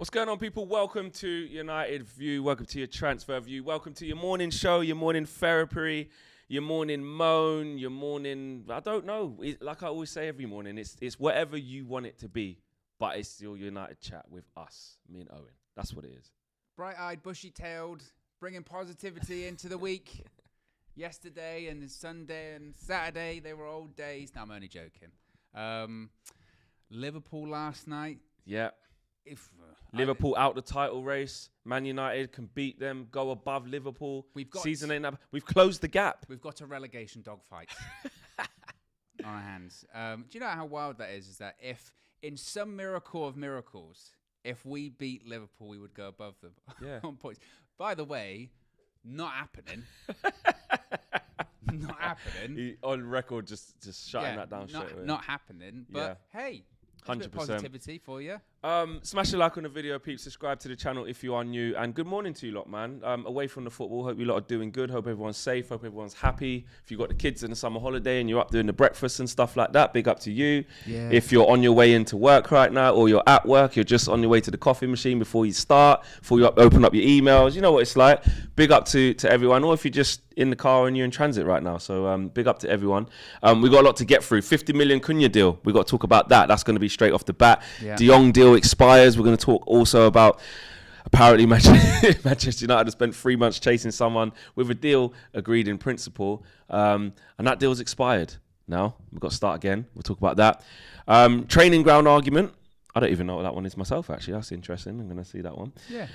What's going on, people? Welcome to United View. Welcome to your transfer view. Welcome to your morning show, your morning therapy, your morning moan, your morning, I don't know. Like I always say every morning, it's whatever you want it to be, but it's your United chat with us, me and Owen. That's what it is. Bright-eyed, bushy-tailed, bringing positivity into the week. Yesterday and Sunday and Saturday, they were old days. No, I'm only joking. Liverpool last night. Yeah. Liverpool out the title race. Man United can beat them, go above Liverpool. We've closed the gap. We've got a relegation dogfight on our hands. Do you know how wild that is? Is that if, in some miracle of miracles, if we beat Liverpool, we would go above them on points. By the way, not happening. Not happening. On record, just shutting that down straight away. Not happening. But hey, 100% positivity for you. Smash a like on the video, peeps. Subscribe to the channel if you are new. And good morning to you lot, man. Away from the football, hope you lot are doing good. Hope everyone's safe. Hope everyone's happy. If you've got the kids in the summer holiday and you're up doing the breakfast and stuff like that, big up to you. Yeah. If you're on your way into work right now or you're at work, you're just on your way to the coffee machine before you start, before you open up your emails, you know what it's like. Big up to everyone. Or if you're just in the car and you're in transit right now. So big up to everyone. We got a lot to get through. 50 million Cunha deal. We got to talk about that. That's going to be straight off the bat. Yeah. De Jong deal expires. We're going to talk also about apparently Manchester United has spent 3 months chasing someone with a deal agreed in principle. And that deal's expired now. We've got to start again. We'll talk about that. Training ground argument. I don't even know what that one is myself, actually. That's interesting. I'm going to see that one. Yeah.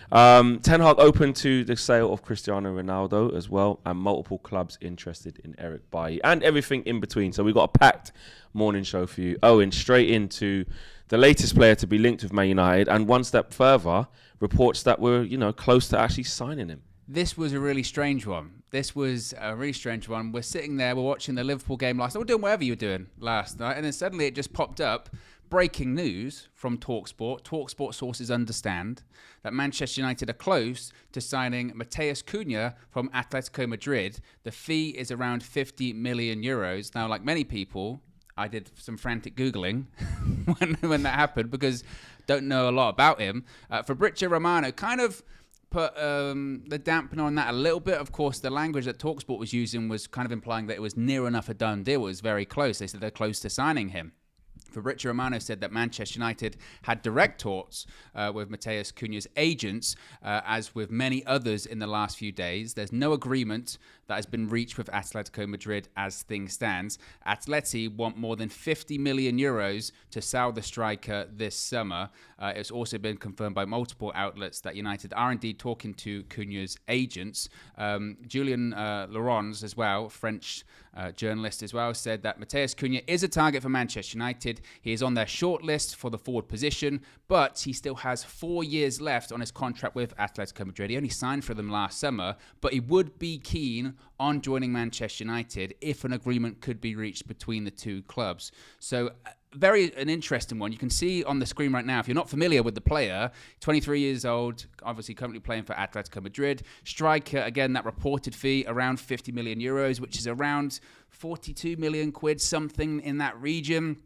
Ten Hag open to the sale of Cristiano Ronaldo as well, and multiple clubs interested in Eric Bailly, and everything in between. So we've got a packed morning show for you. Owen, straight into the latest player to be linked with Man United, and one step further, reports that we're, close to actually signing him. This was a really strange one. We're sitting there, we're watching the Liverpool game last night. We're doing whatever you were doing last night, and then suddenly it just popped up. Breaking news from TalkSport. TalkSport sources understand that Manchester United are close to signing Matheus Cunha from Atletico Madrid. The fee is around 50 million euros. Now, like many people, I did some frantic Googling when that happened because don't know a lot about him. Fabrizio Romano kind of put the dampener on that a little bit. Of course, the language that TalkSport was using was kind of implying that it was near enough a done deal. It was very close. They said they're close to signing him. Fabrizio Romano said that Manchester United had direct talks with Matheus Cunha's agents, as with many others in the last few days. There's no agreement that has been reached with Atletico Madrid as things stands. Atleti want more than 50 million euros to sell the striker this summer. It's also been confirmed by multiple outlets that United are indeed talking to Cunha's agents. Julien Laurens as well, French journalist as well, said that Matheus Cunha is a target for Manchester United. He is on their shortlist for the forward position, but he still has 4 years left on his contract with Atletico Madrid. He only signed for them last summer, but he would be keen on joining Manchester United if an agreement could be reached between the two clubs. So an interesting one. You can see on the screen right now, if you're not familiar with the player, 23 years old, obviously currently playing for Atletico Madrid. Striker, again, that reported fee around 50 million euros, which is around 42 million quid, something in that region.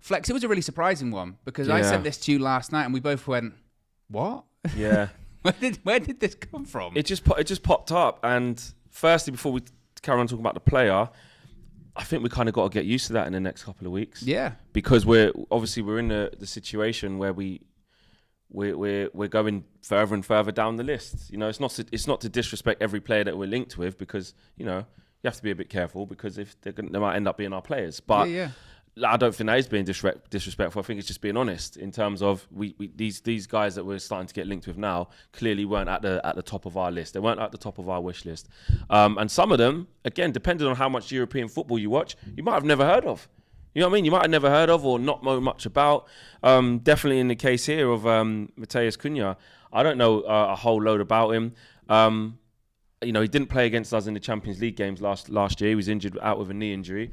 Flex, it was a really surprising one because I sent this to you last night and we both went, what? Yeah. Where did this come from? It just popped up. And firstly, before we carry on talking about the player, I think we kind of got to get used to that in the next couple of weeks. Yeah. Because we're in the situation where we're going further and further down the list. It's not to disrespect every player that we're linked with because, you have to be a bit careful because if they might end up being our players. But I don't think that is being disrespectful. I think it's just being honest in terms of these guys that we're starting to get linked with now clearly weren't at the top of our list. They weren't at the top of our wish list. And some of them, again, depending on how much European football you watch, you might have never heard of. You know what I mean? You might have never heard of or not know much about. Definitely in the case here of Matheus Cunha, I don't know a whole load about him. He didn't play against us in the Champions League games last year. He was injured out with a knee injury.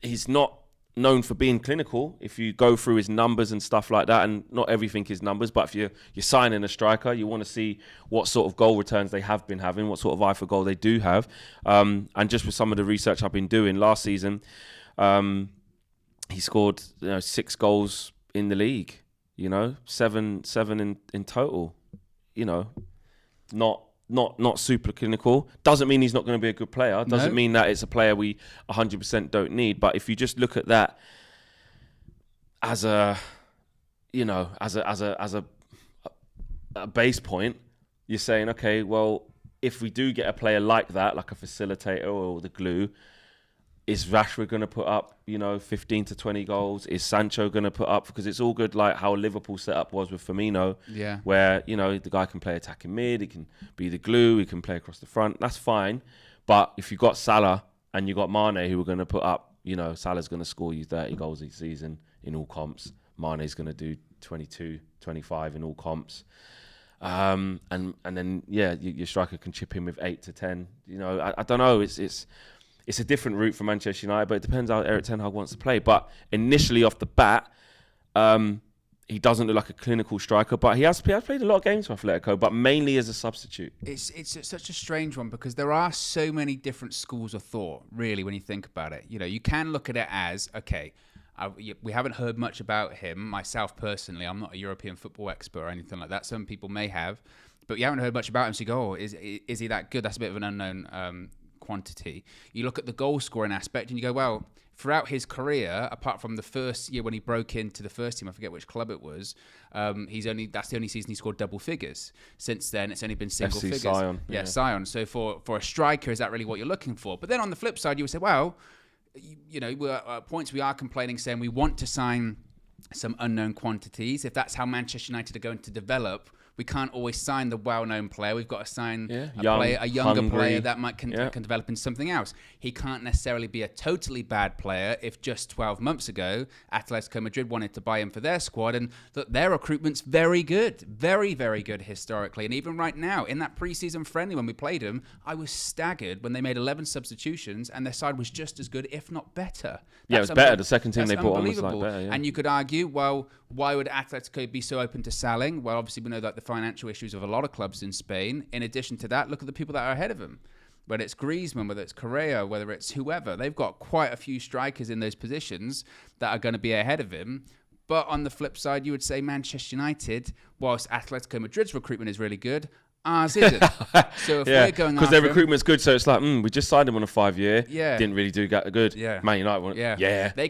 He's not known for being clinical if you go through his numbers and stuff like that, and not everything is numbers, but if you're signing a striker, you want to see what sort of goal returns they have been having, what sort of eye for goal they do have. And just with some of the research I've been doing last season, he scored 6 goals in the league. You know, seven in total. You know, not super clinical. Doesn't mean he's not going to be a good player. Doesn't mean that it's a player we 100% don't need. But if you just look at that as a base point, you're saying, okay, well, if we do get a player like that, like a facilitator or the glue, is Rashford going to put up, 15 to 20 goals? Is Sancho going to put up? Because it's all good, like how Liverpool setup was with Firmino, where, the guy can play attacking mid, he can be the glue, he can play across the front. That's fine. But if you've got Salah and you've got Mane who are going to put up, Salah's going to score you 30 goals each season in all comps. Mane's going to do 22, 25 in all comps. And then, your striker can chip in with 8 to 10. I don't know. It's a different route for Manchester United, but it depends how Erik ten Hag wants to play. But initially off the bat, he doesn't look like a clinical striker, but he has played a lot of games for Atletico, but mainly as a substitute. It's such a strange one because there are so many different schools of thought, really, when you think about it. You can look at it as, okay, we haven't heard much about him. Myself, personally, I'm not a European football expert or anything like that. Some people may have, but you haven't heard much about him, so you go, is he that good? That's a bit of an unknown quantity. You look at the goal scoring aspect and you go, well, throughout his career, apart from the first year when he broke into the first team, I forget which club it was, that's the only season he scored double figures. Since then, it's only been single FC figures. Sion. Yeah, Sion. So for a striker, is that really what you're looking for? But then on the flip side, you would say, well, we're at points we are complaining, saying we want to sign some unknown quantities. If that's how Manchester United are going to develop, we can't always sign the well-known player. We've got to sign a younger player that can develop into something else. He can't necessarily be a totally bad player if just 12 months ago, Atletico Madrid wanted to buy him for their squad. And look, their recruitment's very good. Very, very good historically. And even right now, in that pre-season friendly when we played them, I was staggered when they made 11 substitutions and their side was just as good, if not better. It was better. The second team they brought on was like better. Yeah. And you could argue, well, why would Atletico be so open to selling? Well, obviously we know that the financial issues of a lot of clubs in Spain. In addition to that, look at the people that are ahead of him. Whether it's Griezmann, whether it's Correa, whether it's whoever. They've got quite a few strikers in those positions that are going to be ahead of him. But on the flip side, you would say Manchester United, whilst Atletico Madrid's recruitment is really good, ours isn't. So if we're going because their recruitment's good, so it's like we just signed him on a 5-year. Yeah, didn't really do good. Yeah, Man United. They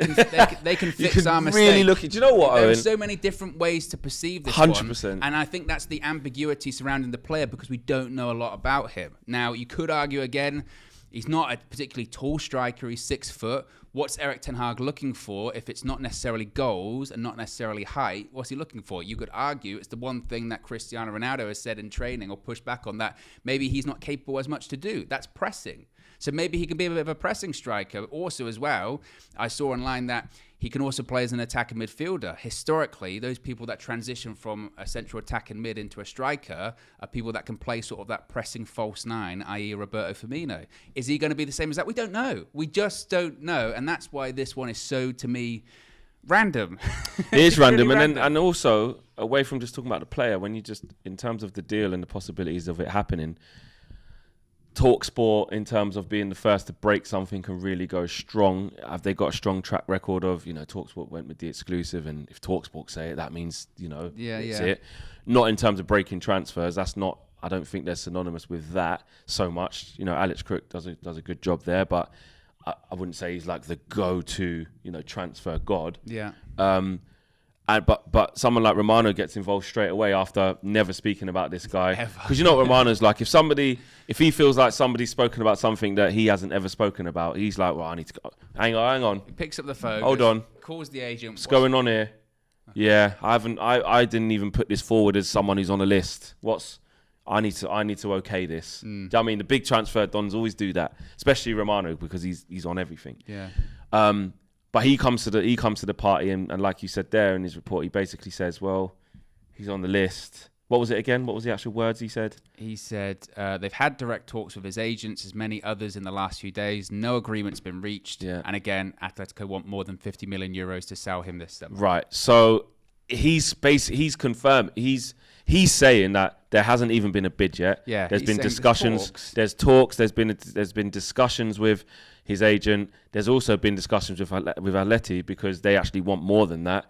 can fix our mistakes. Really look. Do you know what? There are so many different ways to perceive this 100%. one, and I think that's the ambiguity surrounding the player because we don't know a lot about him. Now you could argue again, he's not a particularly tall striker. He's 6 foot. What's Erik ten Hag looking for if it's not necessarily goals and not necessarily height? What's he looking for? You could argue it's the one thing that Cristiano Ronaldo has said in training or pushed back on that maybe he's not capable as much to do. That's pressing. So maybe he can be a bit of a pressing striker. Also as well, I saw online that he can also play as an attacking midfielder. Historically, those people that transition from a central attacking mid into a striker are people that can play sort of that pressing false nine, i.e. Roberto Firmino. Is he going to be the same as that? We don't know. We just don't know. And that's why this one is so, to me, random. It is random. Really random. And also, away from just talking about the player, when you just, in terms of the deal and the possibilities of it happening, TalkSport, in terms of being the first to break something, can really go strong. Have they got a strong track record of, TalkSport went with the exclusive, and if TalkSport say it, that means, it's it. Not in terms of breaking transfers. That's not, I don't think they're synonymous with that so much. Alex Crook does a good job there, but I wouldn't say he's like the go-to, transfer god. Yeah. But someone like Romano gets involved straight away after never speaking about this guy. Because you know what Romano's like. If he feels like somebody's spoken about something that he hasn't ever spoken about, he's like, well, I need to go. Hang on. He picks up the phone. Hold on. Calls the agent. What's going on here? Yeah, I didn't even put this forward as someone who's on a list. I need to okay this. Do you know what I mean? The big transfer dons always do that, especially Romano, because he's on everything. Yeah. But he comes to the party and like you said there in his report, he basically says, well, he's on the list. What was it again? What was the actual words he said? He said they've had direct talks with his agents, as many others in the last few days. No agreement's been reached. Yeah. And again, Atletico want more than 50 million euros to sell him this summer. Right. So he's confirmed. He's saying that there hasn't even been a bid yet. Yeah. There's been discussions. There's talks. There's been discussions with his agent. There's also been discussions with Atleti because they actually want more than that.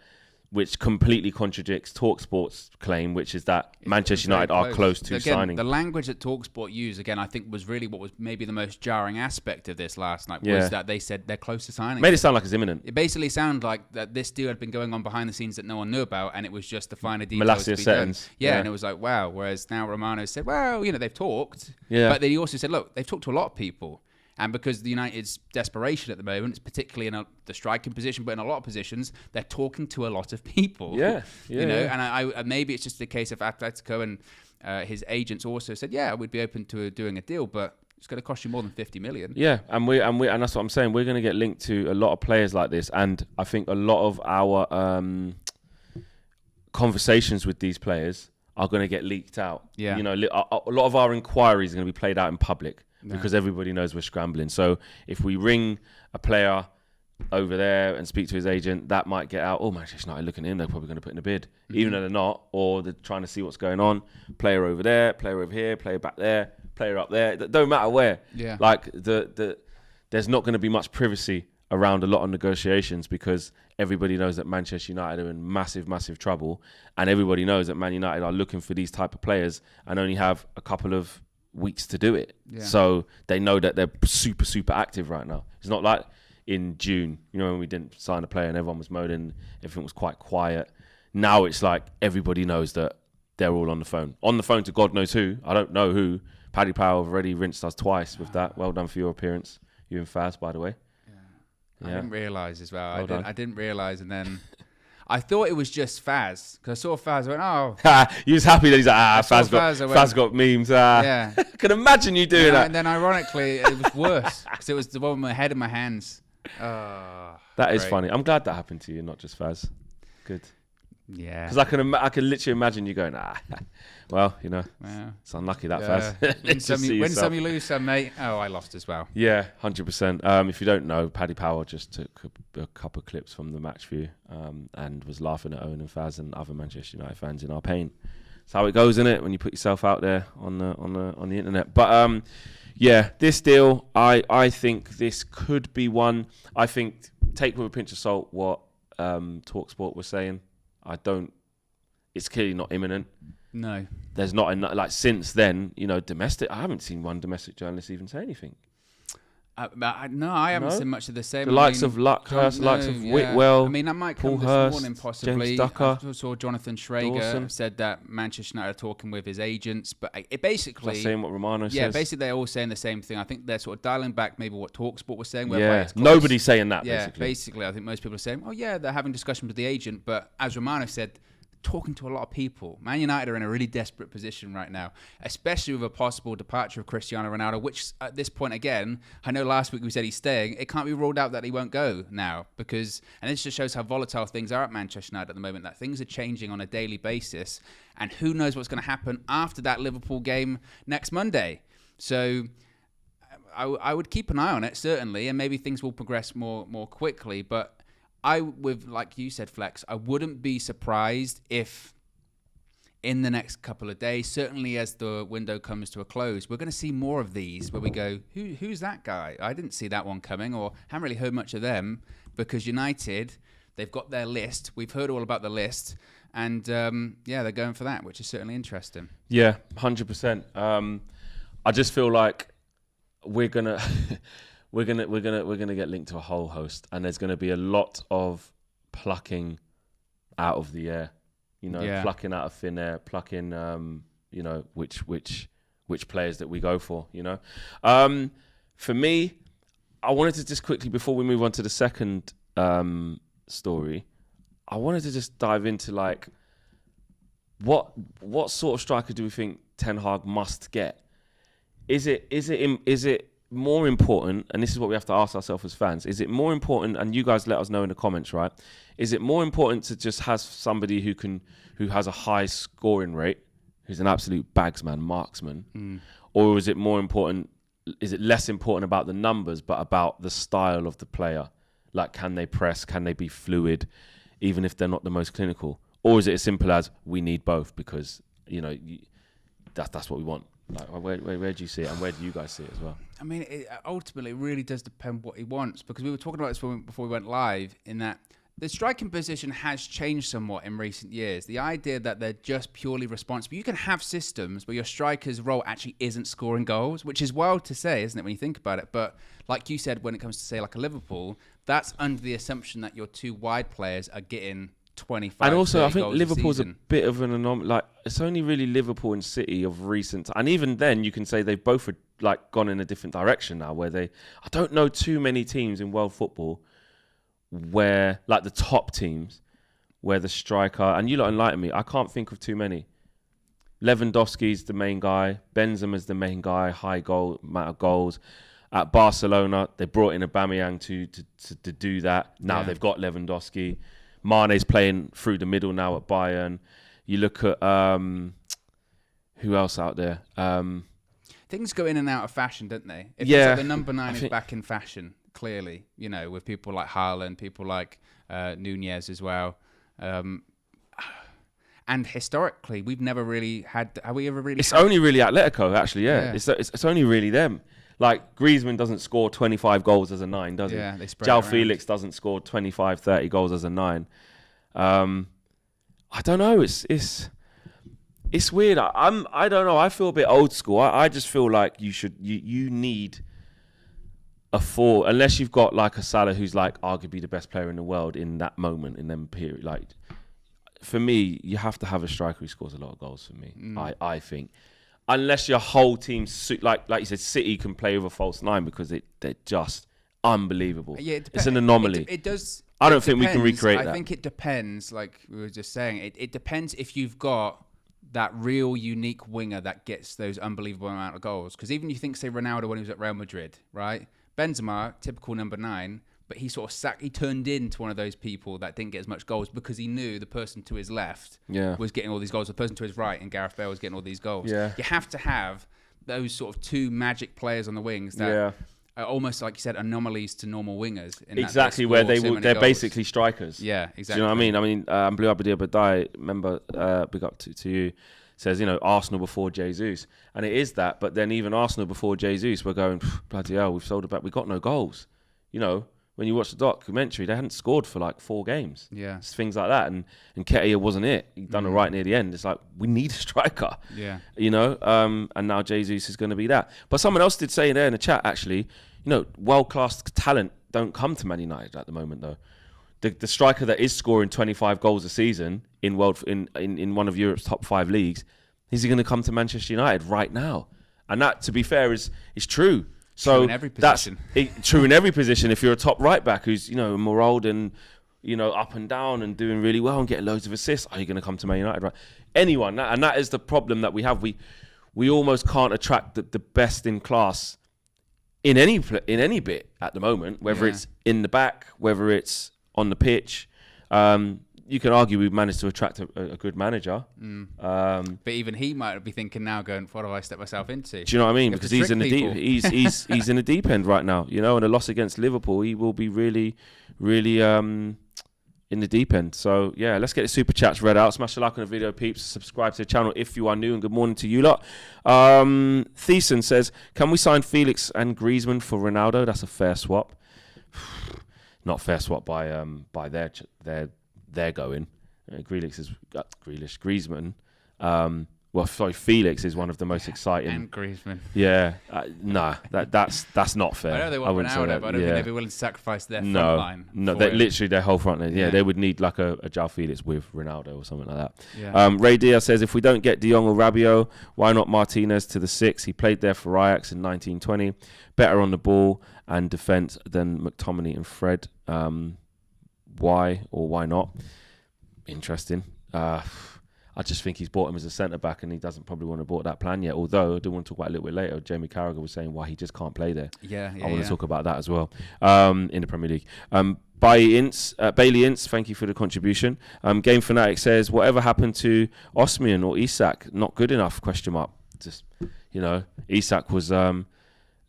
which completely contradicts TalkSport's claim, which is that Manchester United are close to signing. The language that TalkSport used, again, I think was really what was maybe the most jarring aspect of this last night, was that they said they're close to signing. Made it sound like it's imminent. It basically sounded like that this deal had been going on behind the scenes that no one knew about, and it was just the finer details Molasses to be done. settings. Yeah, and it was like, wow. Whereas now Romano said, well, they've talked. Yeah. But then he also said, look, they've talked to a lot of people. And because the United's desperation at the moment, it's particularly in the striking position, but in a lot of positions, they're talking to a lot of people. Yeah. And I maybe it's just a case of Atletico and his agents also said, yeah, we'd be open to doing a deal, but it's going to cost you more than 50 million. Yeah, and that's what I'm saying. We're going to get linked to a lot of players like this, and I think a lot of our conversations with these players are going to get leaked out. Yeah. A lot of our inquiries are going to be played out in public. Because everybody knows we're scrambling. So if we ring a player over there and speak to his agent, that might get out. Oh, Manchester United looking at him, they're probably going to put in a bid. Even though they're not, or they're trying to see what's going on. Player over there, player over here, player back there, player up there. It don't matter where. Yeah. Like, there's not going to be much privacy around a lot of negotiations because everybody knows that Manchester United are in massive, massive trouble. And everybody knows that Man United are looking for these type of players and only have a couple of weeks to do it. So they know that they're super, super active right now. It's not like in June, when we didn't sign a player and everyone was moaning, everything was quite quiet. Now it's like everybody knows that they're all on the phone. On the phone to God knows who. I don't know who. Paddy Power already rinsed us twice with that. Well done for your appearance. You and Faz, by the way. I didn't realise as well. I didn't realise, and then I thought it was just Faz, because I saw Faz. I went, oh. You was happy that he's like, Faz got memes. Yeah. I can imagine you doing that. And then ironically, it was worse, because it was the one with my head in my hands. That is funny. I'm glad that happened to you, not just Faz. Good. Yeah. Because I can literally imagine you going, well, it's unlucky that Faz. Win some, you lose some, mate. Oh, I lost as well. Yeah, 100%. If you don't know, Paddy Power just took a couple of clips from the match view and was laughing at Owen and Faz and other Manchester United fans in our pain. That's how it goes, isn't it, when you put yourself out there on the internet. But this deal, I think this could be one. I think take with a pinch of salt what TalkSport was saying. It's clearly not imminent. No. There's not enough, like since then, domestic. I haven't seen one domestic journalist even say anything. No, I haven't seen much of the same. The likes of Luckhurst, likes of Whitwell. I mean, that might come Paul this Hurst, morning, possibly. James Ducker. I saw Jonathan Schrager said that Manchester United are talking with his agents, but it basically... That's saying what Romano says. Yeah, basically they're all saying the same thing. I think they're sort of dialing back maybe what TalkSport was saying. Nobody's saying that, basically. I think most people are saying, they're having discussions with the agent, but as Romano said, talking to a lot of people. Man United are in a really desperate position right now, especially with a possible departure of Cristiano Ronaldo, which at this point, again, I know last week we said he's staying. It can't be ruled out that he won't go now because, and this just shows how volatile things are at Manchester United at the moment, that things are changing on a daily basis, and who knows what's going to happen after that Liverpool game next Monday. So I would keep an eye on it, certainly, and maybe things will progress more quickly, but like you said, Flex, I wouldn't be surprised if in the next couple of days, certainly as the window comes to a close, we're going to see more of these where we go, who's that guy? I didn't see that one coming, or haven't really heard much of them, because United, they've got their list. We've heard all about the list, and they're going for that, which is certainly interesting. Yeah, 100%. I just feel like we're gonna get linked to a whole host, and there's gonna be a lot of plucking out of the air, plucking out of thin air, plucking, which players that we go for, For me, I wanted to just quickly, before we move on to the second story, I wanted to just dive into like what sort of striker do we think Ten Hag must get? Is it more important, and this is what we have to ask ourselves as fans, is it more important, and you guys let us know in the comments, right? Is it more important to just have somebody who has a high scoring rate, who's an absolute bagsman, marksman, or is it less important about the numbers, but about the style of the player? Like, can they press? Can they be fluid, even if they're not the most clinical? Or is it as simple as we need both because, that's what we want? Like, where do you see it, and where do you guys see it as well? I mean, ultimately, it really does depend what he wants, because we were talking about this before we went live, in that The striking position has changed somewhat in recent years. The idea that they're just purely responsible. You can have systems where your striker's role actually isn't scoring goals, which is wild to say, isn't it, when you think about it? But like you said, when it comes to, say, like a Liverpool, that's under the assumption that your two wide players are getting 25, and also, 30 I think goals Liverpool's a a season. bit of an anomaly. Like, it's only really Liverpool and City of recent, and even then, you can say they've both like gone in a different direction now. Where I don't know too many teams in world football where, like the top teams, where the striker, and you lot enlighten me, I can't think of too many. Lewandowski's the main guy, Benzema's the main guy, high amount of goals. At Barcelona, they brought in Aubameyang to do that. Now they've got Lewandowski. Mane's playing through the middle now at Bayern. You look at who else out there? Things go in and out of fashion, don't they? It feels Yeah, like the number 9 is back in fashion, clearly, with people like Haaland, people like Nunez as well. And historically, we've never really had... Have we ever really... It's only really Atletico, actually, yeah. It's only really them. Like, Griezmann doesn't score 25 goals as a 9, does he? Yeah, they spread João it around. Felix doesn't score 25, 30 goals as a 9. I don't know. It's weird. I don't know. I feel a bit old school. I just feel like you need a 4, unless you've got like a Salah who's like arguably the best player in the world in that moment, in them period. Like, for me, you have to have a striker who scores a lot of goals for me. I think. Unless your whole team, like you said, City can play with a false 9 because they're just unbelievable. Yeah, it's an anomaly. It does. I don't think we can recreate that. I think it depends, like we were just saying. It depends if you've got that real unique winger that gets those unbelievable amount of goals. Because even you think, say, Ronaldo when he was at Real Madrid, right? Benzema, typical number 9, but he sort of he turned into one of those people that didn't get as much goals because he knew the person to his left was getting all these goals. The person to his right, and Gareth Bale, was getting all these goals. Yeah. You have to have those sort of two magic players on the wings that are almost, like you said, anomalies to normal wingers. Exactly, where they're basically strikers. Yeah, exactly. Do you know what I mean? Blue Abadi Abadai, remember, big up to you, says, Arsenal before Jesus. And it is that, but then even Arsenal before Jesus, we're going, bloody hell, we've sold it back. We've got no goals, When you watch the documentary, they hadn't scored for like 4 games. Yeah. It's things like that. And Ketia wasn't it. He'd done it right near the end. It's like, we need a striker. Yeah. And now Jesus is going to be that. But someone else did say there in the chat, actually, world-class talent don't come to Man United at the moment, though. The striker that is scoring 25 goals a season in one of Europe's top 5 leagues, is he going to come to Manchester United right now? And that, to be fair, is true. So true in every position. That's true in every position. If you're a top right back who's, moraled and, up and down and doing really well and getting loads of assists, are you going to come to Man United? Right? Anyone. And that is the problem that we have. We almost can't attract the best in class in any bit at the moment, whether it's in the back, whether it's on the pitch. You can argue we've managed to attract a good manager. But even he might be thinking now, going, what have I stepped myself into? Do you know what I mean? Because he's in the deep, he's in the deep end right now, and a loss against Liverpool, he will be really, really in the deep end. So yeah, let's get the super chats read out. Smash the like on the video, peeps. Subscribe to the channel if you are new, and good morning to you lot. Thiessen says, can we sign Felix and Griezmann for Ronaldo? That's a fair swap. Not fair swap by they're going. Griezmann. Felix is one of the most exciting. And Griezmann. Yeah, that's not fair. I know they want Ronaldo, but I don't think they'd be willing to sacrifice their front line. No, literally their whole front line. Yeah, they would need like a João Felix with Ronaldo or something like that. Yeah. Ray Diaz says, if we don't get De Jong or Rabiot, why not Martinez to the 6? He played there for Ajax in 1920. Better on the ball and defence than McTominay and Fred. Why or why not? Interesting. I just think he's bought him as a centre-back and he doesn't probably want to bought that plan yet. Although, I do want to talk about it a little bit later. Jamie Carragher was saying why he just can't play there. I want to talk about that as well in the Premier League. Bailey Ince, thank you for the contribution. Game Fanatic says, whatever happened to Osmian or Isak? Not good enough, ? Just, Isak was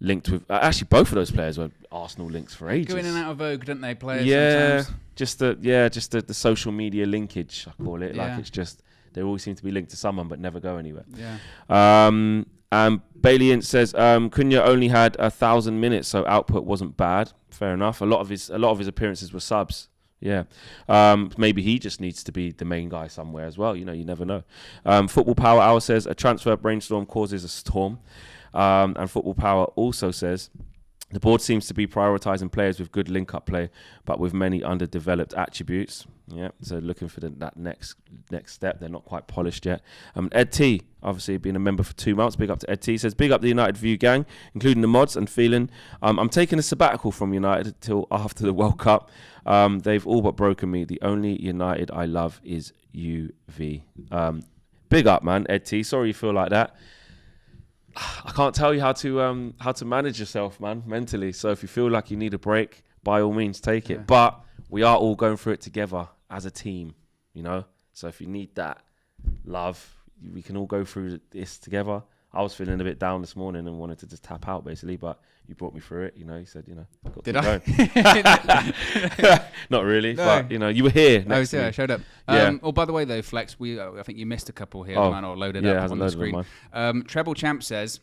linked with... actually, both of those players were Arsenal links for ages. Go in and out of vogue, don't they, players sometimes? Just the social media linkage, I call it. Like, it's just... They always seem to be linked to someone but never go anywhere. Yeah. Bailey Ince says Cunha only had 1,000 minutes, so output wasn't bad. Fair enough. A lot of his appearances were subs. Yeah. Maybe he just needs to be the main guy somewhere as well. You know, you never know. Football Power Hour says a transfer brainstorm causes a storm. And Football Power also says the board seems to be prioritising players with good link-up play, but with many underdeveloped attributes. Yeah, so looking for that next step. They're not quite polished yet. Ed T, obviously being a member for 2 months. Big up to Ed T. Says, big up the United View gang, including the mods, and feeling I'm taking a sabbatical from United until after the World Cup. They've all but broken me. The only United I love is UV. Big up, man, Ed T. Sorry you feel like that. I can't tell you how to manage yourself, man, mentally. So if you feel like you need a break, by all means, take it. But we are all going through it together as a team, you know. So if you need that love, we can all go through this together. I was feeling a bit down this morning and wanted to just tap out, basically, but you brought me through it. You know, you said, you know, got Did I? Not really, no. But you know, you were here. I was here. I showed up. Yeah. Oh, by the way, though, Flex, I think you missed a couple here. Mine are loaded up on the screen. Treble Champ says,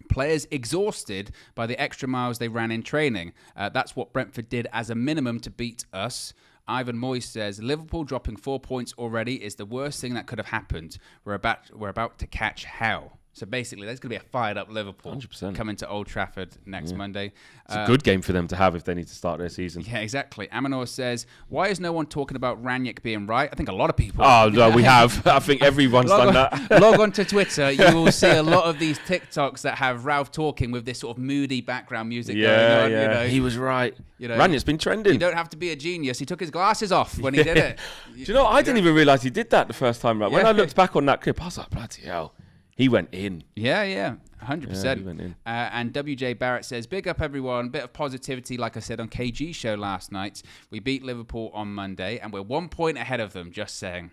players exhausted by the extra miles they ran in training. That's what Brentford did as a minimum to beat us. Ivan Moyes says, Liverpool dropping 4 points already is the worst thing that could have happened. We're about to catch hell. So basically, there's going to be a fired-up Liverpool 100%. coming to Old Trafford next Monday. It's a good game for them to have if they need to start their season. Yeah, exactly. Amanor says, why is no one talking about Ranić being right? I think a lot of people. Oh, no, we have. I think everyone's done that. Log on to Twitter. You will see a lot of these TikToks that have Ralph talking with this sort of moody background music going on. Yeah, you know. He was right. You know, Ranić's been trending. You don't have to be a genius. He took his glasses off when he did it. Do you know, I didn't even realise he did that the first time. Right? When I looked back on that clip, I was like, bloody hell. He went in. Yeah, 100%. Yeah, he went in. And WJ Barrett says, big up everyone, bit of positivity, like I said on KG show last night. We beat Liverpool on Monday, and we're 1 point ahead of them, just saying.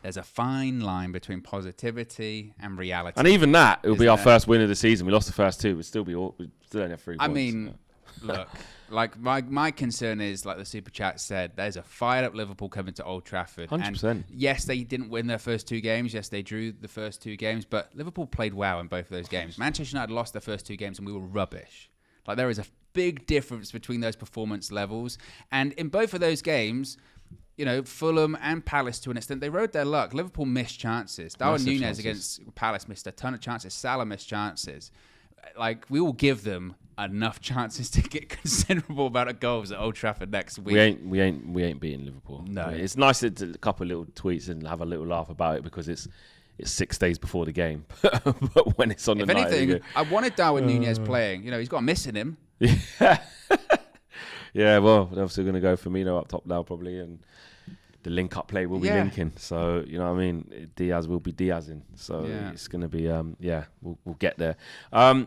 There's a fine line between positivity and reality. And even that, it'll be our first win of the season. We lost the first two. We'd still only have 3 points. I mean, look, like my concern is, like the Super Chat said, there's a fired-up Liverpool coming to Old Trafford. 100%. And yes, they didn't win their first 2 games. Yes, they drew the first 2 games. But Liverpool played well in both of those games. Manchester United lost their first 2 games, and we were rubbish. Like, there is a big difference between those performance levels. And in both of those games, you know, Fulham and Palace, to an extent, they rode their luck. Liverpool missed chances. Darwin Núñez against Palace missed a ton of chances. Salah missed chances. Like, we will give them enough chances to get considerable amount of goals at Old Trafford next week. We ain't beating Liverpool. No, I mean, it's nice to a couple of little tweets and have a little laugh about it because it's 6 days before the game. But when it's on the night, if anything, I wanted Darwin Núñez playing. You know, he's got a miss in him. Yeah. Well, they're obviously going to go Firmino up top now probably, and the link-up play will be linking. So, you know what I mean? Diaz will be Diazing. So, it's going to be, we'll get there.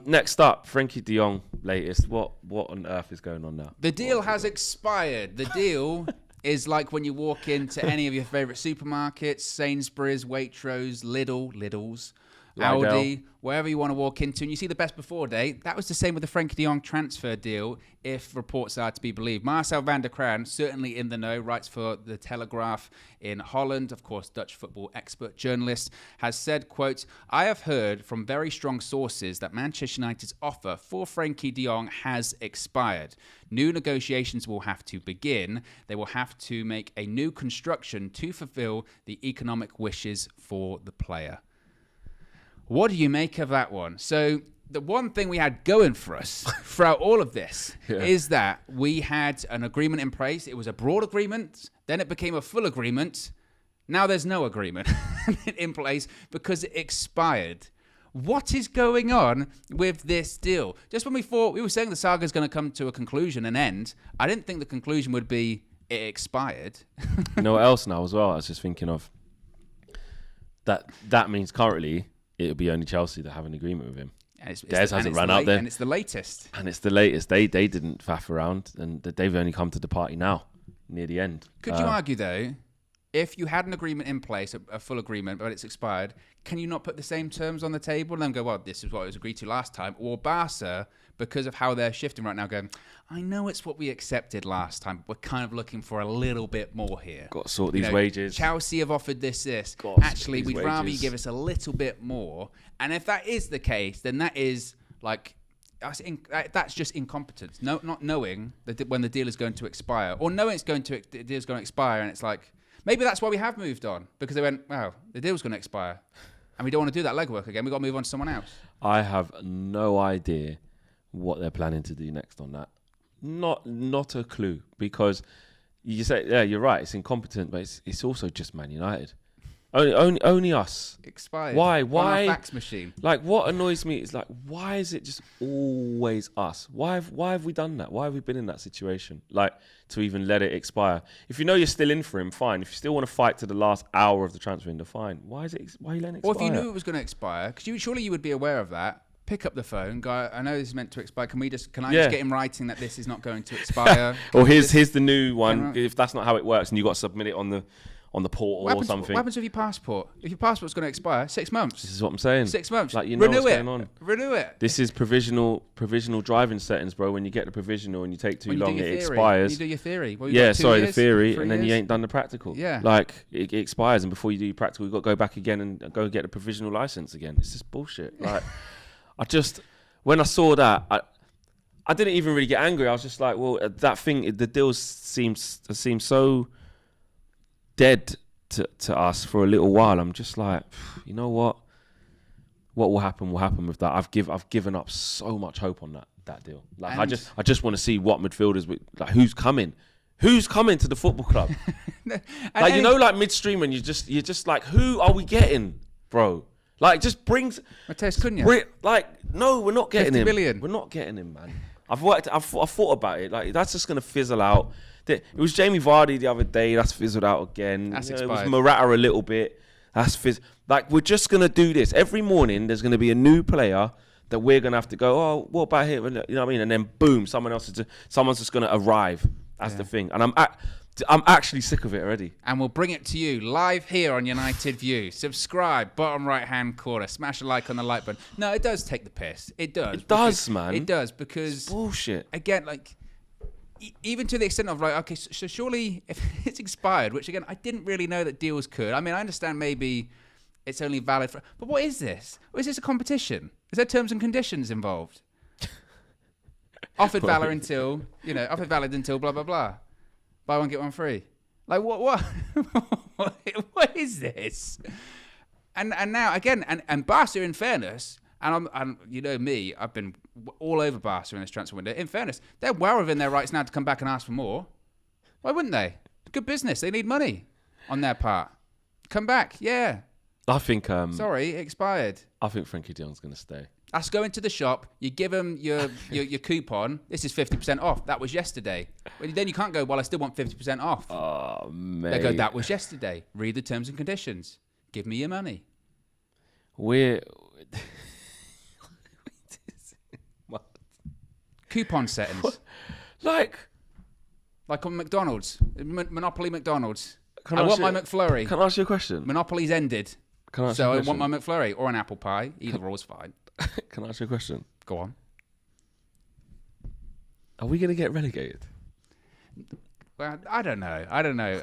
Next up, Frenkie de Jong, latest. What on earth is going on now? The deal has expired. The deal is like when you walk into any of your favourite supermarkets, Sainsbury's, Waitrose, Lidl's, Aldi, wherever you want to walk into, and you see the best before date. That was the same with the Frenkie de Jong transfer deal, if reports are to be believed. Marcel van der Kraan, certainly in the know, writes for The Telegraph in Holland, of course, Dutch football expert journalist, has said, quote, I have heard from very strong sources that Manchester United's offer for Frenkie de Jong has expired. New negotiations will have to begin. They will have to make a new construction to fulfill the economic wishes for the player. What do you make of that one? So the one thing we had going for us throughout all of this is that we had an agreement in place. It was a broad agreement. Then it became a full agreement. Now there's no agreement in place because it expired. What is going on with this deal? Just when we thought, we were saying the saga is going to come to a conclusion and end, I didn't think the conclusion would be it expired. You know what else now as well? I was just thinking of that means currently it'll be only Chelsea that have an agreement with him. Theirs hasn't run out there. And it's the latest. They didn't faff around, and they've only come to the party now, near the end. Could you argue, though, if you had an agreement in place, a full agreement, but it's expired, can you not put the same terms on the table and then go, well, this is what was agreed to last time? Or Barca, because of how they're shifting right now, going, I know it's what we accepted last time, but we're kind of looking for a little bit more here. Got to sort these wages. Chelsea have offered this. Actually, we'd rather you give us a little bit more. And if that is the case, then that is like that's just incompetence. No, not knowing that when the deal is going to expire, or knowing the deal's going to expire, and it's like maybe that's why we have moved on, because they went, wow, the deal's going to expire, and we don't want to do that legwork again. We've got to move on to someone else. I have no idea what they're planning to do next on that. Not a clue, because you say, yeah, you're right, it's incompetent, but it's also just Man United. Only us. Expired. Why? On our fax machine. Like, what annoys me is, like, why is it just always us? Why have we done that? Why have we been in that situation? Like, to even let it expire. If you know you're still in for him, fine. If you still want to fight to the last hour of the transfer window, fine. Why are you letting it expire? Or if you knew it was going to expire, because surely you would be aware of that. Pick up the phone, go, I know this is meant to expire. Can I just get in writing that this is not going to expire? Or here's the new one. If that's not how it works, and you got to submit it on the portal or something. What happens with your passport? If your passport's going to expire, 6 months. This is what I'm saying. 6 months. Like, you know Renew what's going on. Renew it. This is provisional driving settings, bro. When you get the provisional and you take too long, it When expires. you do your theory. Well, the theory, and then you ain't done the practical. Yeah. Like, it expires, and before you do your practical, you've got to go back again and go get the provisional license again. It's just bullshit. Like, when I saw that, I didn't even really get angry. I was just like, well, that thing, the deal seems so dead to us for a little while. I'm just like, you know what? What will happen with that. I've given up so much hope on that deal. Like, I just want to see what midfielders, who's coming to the football club. Like, you know, like midstream, and you're just like, who are we getting, bro? Like, just brings Matheus Cunha. No, we're not getting him. 50 million. We're not getting him, man. I've thought about it. Like, that's just gonna fizzle out. It was Jamie Vardy the other day. That's fizzled out again. That's expired. It was expired. Morata a little bit. That's like, we're just gonna do this every morning. There's gonna be a new player that we're gonna have to go, oh, what about him? You know what I mean? And then boom, someone's just gonna arrive. That's the thing. And I'm actually sick of it already. And we'll bring it to you live here on United View. Subscribe, bottom right-hand corner. Smash a like on the like button. No, it does take the piss. It does. It does, man. It does, because... It's bullshit. Again, like, even to the extent of, like, okay, so surely if it's expired, which, again, I didn't really know that deals could. I mean, I understand maybe it's only valid for... But what is this? Or is this a competition? Is there terms and conditions involved? Offered valid until blah, blah, blah. Buy one, get one free. Like, what what is this? And now again, and Barca, in fairness, and you know me, I've been all over Barca in this transfer window. In fairness, they're well within their rights now to come back and ask for more. Why wouldn't they? Good business. They need money on their part. Come back, yeah. I think. Sorry, it expired. I think Frenkie de Jong's going to stay. That's going to the shop. You give them your coupon. This is 50% off. That was yesterday. Well, then you can't go, well, I still want 50% off. Oh, mate. They go, that was yesterday. Read the terms and conditions. Give me your money. What? Coupon settings. What? Like on McDonald's. Monopoly McDonald's. I want my McFlurry. Can I ask you a question? Monopoly's ended. So I want my McFlurry or an apple pie. Either or is fine. Can I ask you a question? Go on. Are we going to get relegated? Well, I don't know. I don't know.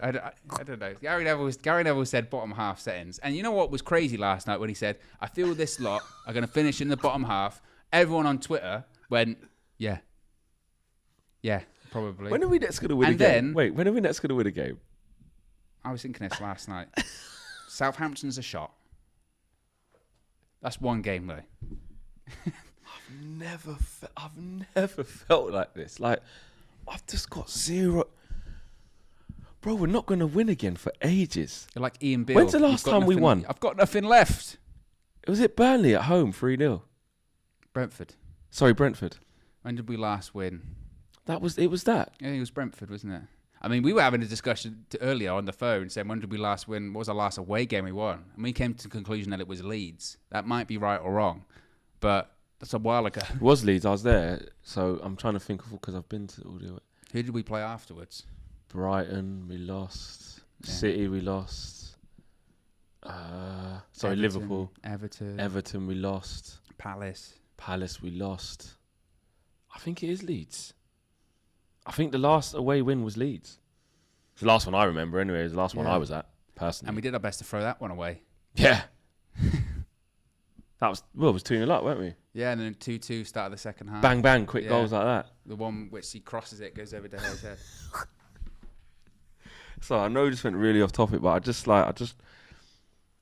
Gary Neville said bottom half settings. And you know what was crazy last night when he said, I feel this lot are going to finish in the bottom half. Everyone on Twitter went, yeah. Yeah, probably. When are we next going to win a game? Wait, when are we next going to win a game? I was thinking this last night. Southampton's a shot. That's one game, though. I've never felt like this. Like, I've just got zero. Bro, we're not going to win again for ages. You're like Ian Beale. When's the last time we won? I've got nothing left. Was it Burnley at home, 3-0? Brentford. Sorry, Brentford. When did we last win? It was that. Yeah, it was Brentford, wasn't it? I mean, we were having a discussion earlier on the phone saying, when did we last win? What was our last away game we won? And we came to the conclusion that it was Leeds. That might be right or wrong, but that's a while ago. It was Leeds. I was there, so I'm trying to think of, because I've been to all the. Who did we play afterwards? Brighton, we lost. Yeah. City, we lost. Liverpool. Everton, we lost. Palace, we lost. I think it is Leeds. I think the last away win was Leeds. It's the last one I remember anyway. It was the last one I was at, personally. And we did our best to throw that one away. Yeah. That was, well, it was 2-0 up, weren't we? Yeah, and then 2-2 start of the second half. Bang, bang, quick goals like that. The one which he crosses it goes over De Gea's head. So I know this went really off topic, but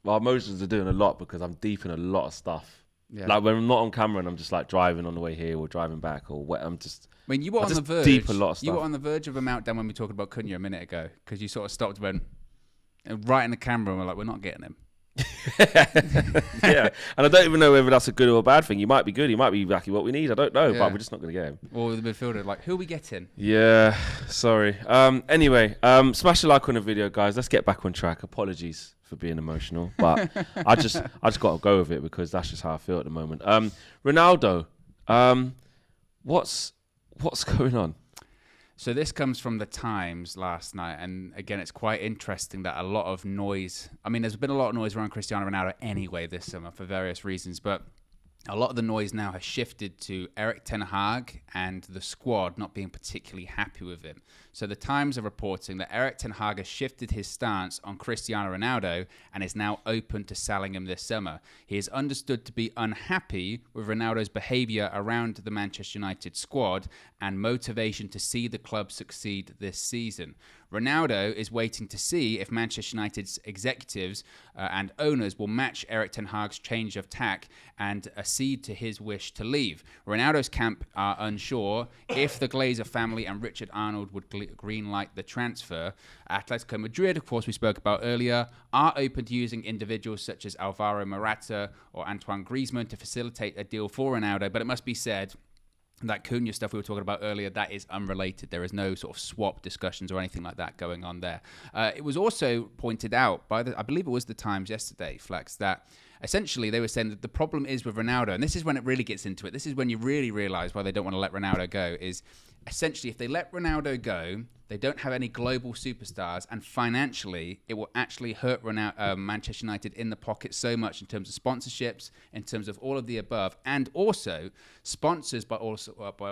my emotions are doing a lot because I'm deep in a lot of stuff. Yeah. Like when I'm not on camera and I'm just like driving on the way here or driving back or what, I'm just. I mean, you were on the verge. Deep a lot of stuff. You were on the verge of a meltdown when we were talking about Cunha a minute ago because you sort of stopped when right in the camera and we're like, we're not getting him. Yeah, and I don't even know whether that's a good or a bad thing. He might be good. He might be exactly what we need. I don't know, but we're just not going to get him. Or the midfielder, like, who are we getting? Yeah, sorry. Anyway, smash a like on the video, guys. Let's get back on track. Apologies for being emotional, but I just got to go with it because that's just how I feel at the moment. Ronaldo, what's going on? So this comes from the Times last night, and again, it's quite interesting that a lot of noise. I mean, there's been a lot of noise around Cristiano Ronaldo anyway this summer for various reasons, but a lot of the noise now has shifted to Erik ten Hag and the squad not being particularly happy with him. So the Times are reporting that Erik ten Hag has shifted his stance on Cristiano Ronaldo and is now open to selling him this summer. He is understood to be unhappy with Ronaldo's behaviour around the Manchester United squad and motivation to see the club succeed this season. Ronaldo is waiting to see if Manchester United's executives and owners will match Erik ten Hag's change of tack and accede to his wish to leave. Ronaldo's camp are unsure if the Glazer family and Richard Arnold would greenlight the transfer. Atletico Madrid, of course, we spoke about earlier, are open to using individuals such as Alvaro Morata or Antoine Griezmann to facilitate a deal for Ronaldo, but it must be said that Cunha stuff we were talking about earlier, that is unrelated. There is no sort of swap discussions or anything like that going on there. It was also pointed out by I believe it was the Times yesterday, Flex, that essentially they were saying that the problem is with Ronaldo, and this is when it really gets into it. This is when you really realise why they don't want to let Ronaldo go, is essentially if they let Ronaldo go, they don't have any global superstars, and financially, it will actually hurt Manchester United in the pocket so much in terms of sponsorships, in terms of all of the above, and also sponsors, by all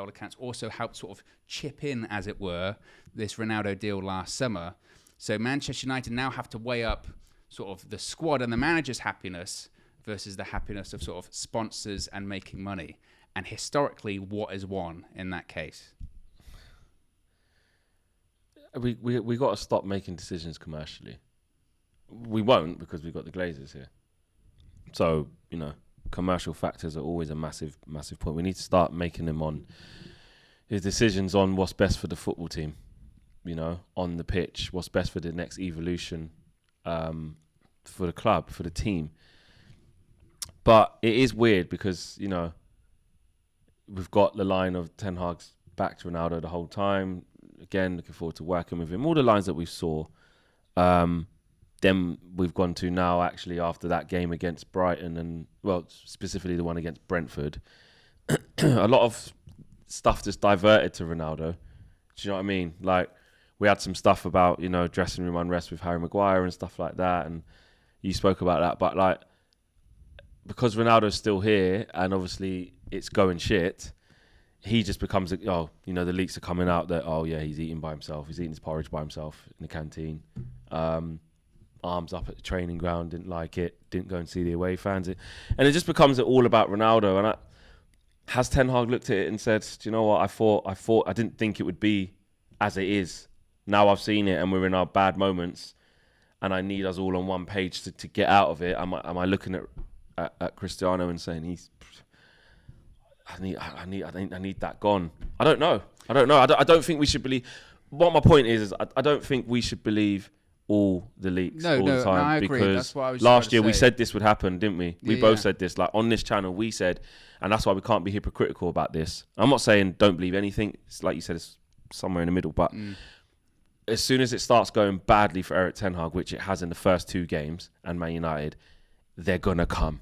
accounts, also helped sort of chip in, as it were, this Ronaldo deal last summer. So Manchester United now have to weigh up sort of the squad and the manager's happiness versus the happiness of sort of sponsors and making money. And historically, what is won in that case? We got to stop making decisions commercially. We won't because we've got the Glazers here. So, commercial factors are always a massive, massive point. We need to start making them on his decisions on what's best for the football team, on the pitch, what's best for the next evolution for the club, for the team. But it is weird because, we've got the line of Ten Hag's back to Ronaldo the whole time. Again, looking forward to working with him. All the lines that we saw. Then we've gone to now, actually, after that game against Brighton and, well, specifically the one against Brentford. A lot of stuff just diverted to Ronaldo. Do you know what I mean? Like, we had some stuff about, dressing room unrest with Harry Maguire and stuff like that. And you spoke about that. But, like, because Ronaldo's still here and obviously it's going shit, he just becomes, the leaks are coming out that, he's eating by himself. He's eating his porridge by himself in the canteen. Arms up at the training ground, didn't like it, didn't go and see the away fans. And it just becomes all about Ronaldo. And has Ten Hag looked at it and said, do you know what, I didn't think it would be as it is. Now I've seen it and we're in our bad moments and I need us all on one page to get out of it. Am I looking at Cristiano and saying I need that gone. I don't know. I don't think we should believe. What my point is I don't think we should believe all the leaks all the time. I agree. Because that's what I was last year we said this would happen, didn't we? We both said this. Like on this channel, we said, and that's why we can't be hypocritical about this. I'm not saying don't believe anything. It's like you said, it's somewhere in the middle. But as soon as it starts going badly for Erik ten Hag, which it has in the first two games, and Man United, they're gonna come.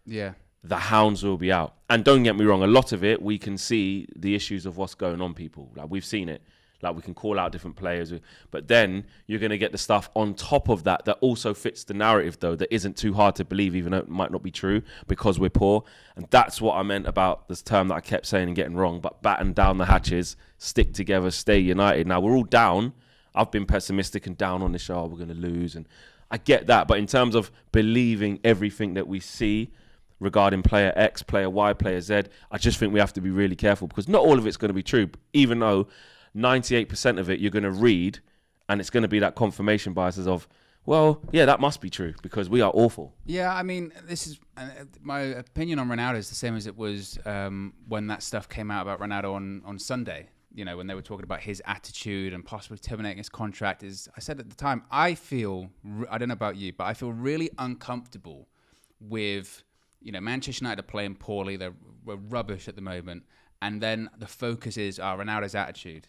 Yeah. The hounds will be out. And don't get me wrong, a lot of it, we can see the issues of what's going on, people. Like, we've seen it. Like, we can call out different players. But then you're going to get the stuff on top of that also fits the narrative, though, that isn't too hard to believe, even though it might not be true, because we're poor. And that's what I meant about this term that I kept saying and getting wrong. But batten down the hatches, stick together, stay united. Now, we're all down. I've been pessimistic and down on this show. We're going to lose. And I get that. But in terms of believing everything that we see, regarding player X, player Y, player Z. I just think we have to be really careful because not all of it's going to be true, even though 98% of it you're going to read and it's going to be that confirmation biases of, well, yeah, that must be true because we are awful. Yeah, I mean, this is my opinion on Ronaldo is the same as it was when that stuff came out about Ronaldo on Sunday. You know, when they were talking about his attitude and possibly terminating his contract. I said at the time, I don't know about you, but I feel really uncomfortable with, you know, Manchester United are playing poorly. We're rubbish at the moment. And then the focus is Ronaldo's attitude.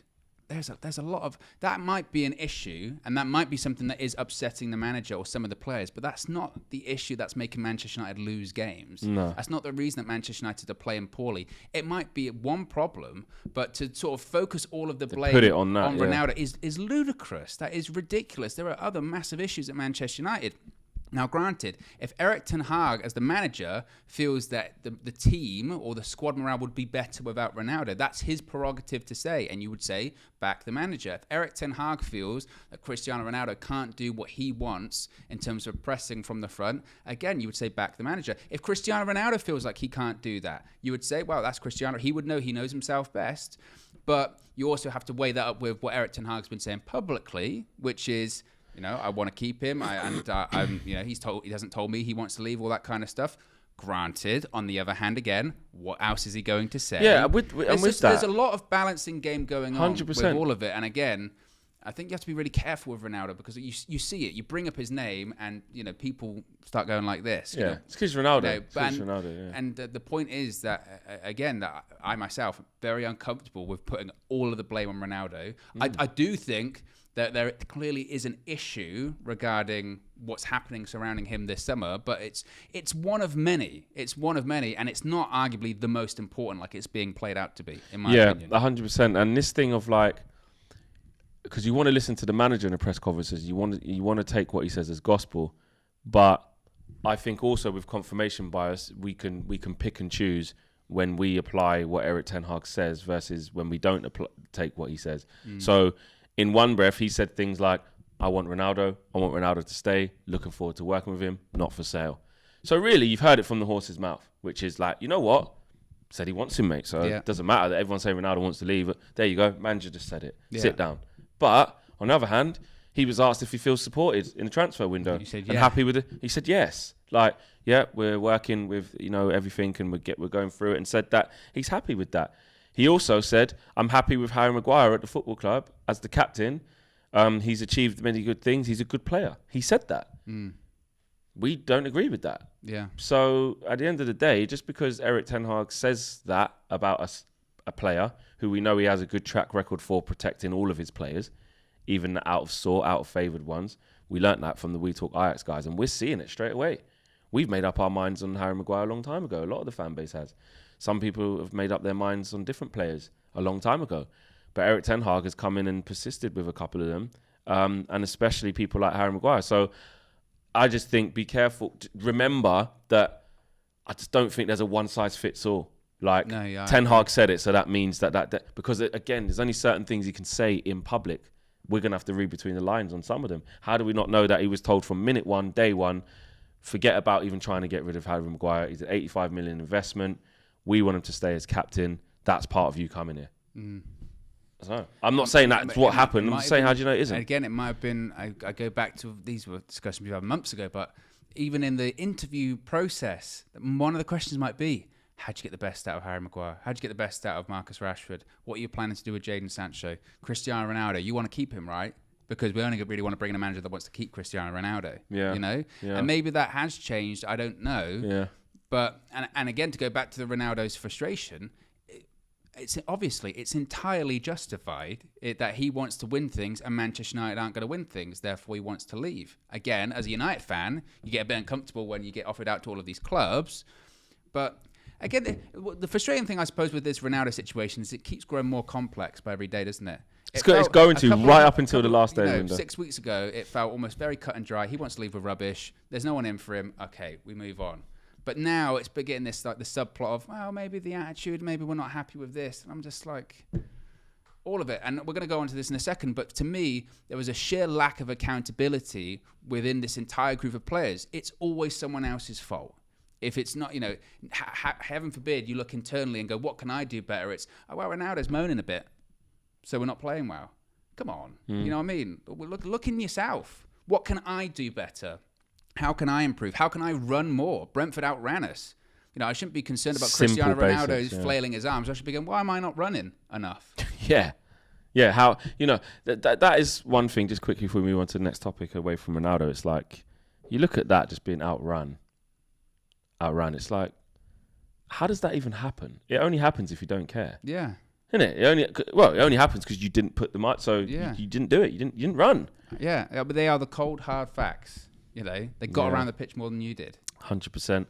There's a lot of that might be an issue, and that might be something that is upsetting the manager or some of the players, but that's not the issue that's making Manchester United lose games. No. That's not the reason that Manchester United are playing poorly. It might be one problem, but to sort of focus all of the blame put it on that, Ronaldo is ludicrous. That is ridiculous. There are other massive issues at Manchester United. Now, granted, if Erik ten Hag, as the manager, feels that the team or the squad morale would be better without Ronaldo, that's his prerogative to say, and you would say, back the manager. If Erik ten Hag feels that Cristiano Ronaldo can't do what he wants in terms of pressing from the front, again, you would say, back the manager. If Cristiano Ronaldo feels like he can't do that, you would say, well, that's Cristiano. He would know, he knows himself best. But you also have to weigh that up with what Erik ten Hag's been saying publicly, which is, you know, I want to keep him. You know, he hasn't told me he wants to leave, all that kind of stuff. Granted, on the other hand, again, what else is he going to say? Yeah, with that, there's a lot of balancing game going on 100%. with all of it. And again, I think you have to be really careful with Ronaldo because you see it. You bring up his name, and you know people start going like this. Yeah, you know? it's because Ronaldo. You know, and the point is that again, that I myself am very uncomfortable with putting all of the blame on Ronaldo. I do think that there clearly is an issue regarding what's happening surrounding him this summer, but it's one of many. It's one of many, and it's not arguably the most important, like it's being played out to be, in my opinion. Yeah, 100%. And this thing of like, because you want to listen to the manager in the press conferences, you want to take what he says as gospel, but I think also with confirmation bias, we can pick and choose when we apply what Erik ten Hag says versus when we don't take what he says. So in one breath, he said things like, I want Ronaldo to stay, looking forward to working with him, not for sale. So really, you've heard it from the horse's mouth, which is like, you know what? Said he wants him, mate. So it doesn't matter that everyone's saying Ronaldo wants to leave. There you go. Manager just said it. Yeah. Sit down. But on the other hand, he was asked if he feels supported in the transfer window and happy with it. He said yes. Like, yeah, we're working with, you know, everything and we're going through it, and said that he's happy with that. He also said, I'm happy with Harry Maguire at the football club as the captain. He's achieved many good things. He's a good player. He said that. We don't agree with that. Yeah. So at the end of the day, just because Erik ten Hag says that about a player who we know he has a good track record for protecting all of his players, even out of favoured ones, we learnt that from the We Talk Ajax guys, and we're seeing it straight away. We've made up our minds on Harry Maguire a long time ago. A lot of the fan base has. Some people have made up their minds on different players a long time ago. But Erik ten Hag has come in and persisted with a couple of them, and especially people like Harry Maguire. So I just think be careful. Remember that I just don't think there's a one-size-fits-all. Like, Ten Hag said it, so that means that because, again, there's only certain things you can say in public. We're going to have to read between the lines on some of them. How do we not know that he was told from minute one, day one, forget about even trying to get rid of Harry Maguire. He's an 85 million investment. We want him to stay as captain. That's part of you coming here. So, I'm not saying that's what happened. I'm just saying, how do you know it isn't? Again, it might have been, I go back to, these were discussions we had months ago, but even in the interview process, one of the questions might be, how'd you get the best out of Harry Maguire? How'd you get the best out of Marcus Rashford? What are you planning to do with Jadon Sancho? Cristiano Ronaldo, you want to keep him, right? Because we only really want to bring in a manager that wants to keep Cristiano Ronaldo. Yeah. You know? Yeah. And maybe that has changed. I don't know. Yeah. But, and again, to go back to the Ronaldo's frustration, it's obviously, it's entirely justified that he wants to win things and Manchester United aren't going to win things. Therefore, he wants to leave. Again, as a United fan, you get a bit uncomfortable when you get offered out to all of these clubs. But again, the frustrating thing, I suppose, with this Ronaldo situation is it keeps growing more complex by every day, doesn't it? It's going to right up until the last day. 6 weeks ago, it felt almost very cut and dry. He wants to leave with rubbish. There's no one in for him. Okay, we move on. But now it's beginning this, like, the subplot of, well, maybe the attitude, maybe we're not happy with this. And I'm just like, all of it. And we're going to go on to this in a second. But to me, there was a sheer lack of accountability within this entire group of players. It's always someone else's fault. If it's not, heaven forbid, you look internally and go, what can I do better? It's, oh, well, Ronaldo's moaning a bit, so we're not playing well. Come on. You know what I mean? Look in yourself. What can I do better? How can I improve? How can I run more? Brentford outran us. I shouldn't be concerned about Cristiano Ronaldo flailing his arms. I should be going, why am I not running enough? Yeah. Yeah, how, that is one thing, just quickly before we move on to the next topic away from Ronaldo. It's like, you look at that just being outrun. It's like, how does that even happen? It only happens if you don't care. Yeah. Isn't it? It only happens because you didn't put them out, so you didn't do it. You didn't run. Yeah, but they are the cold, hard facts. They got around the pitch more than you did. 100%.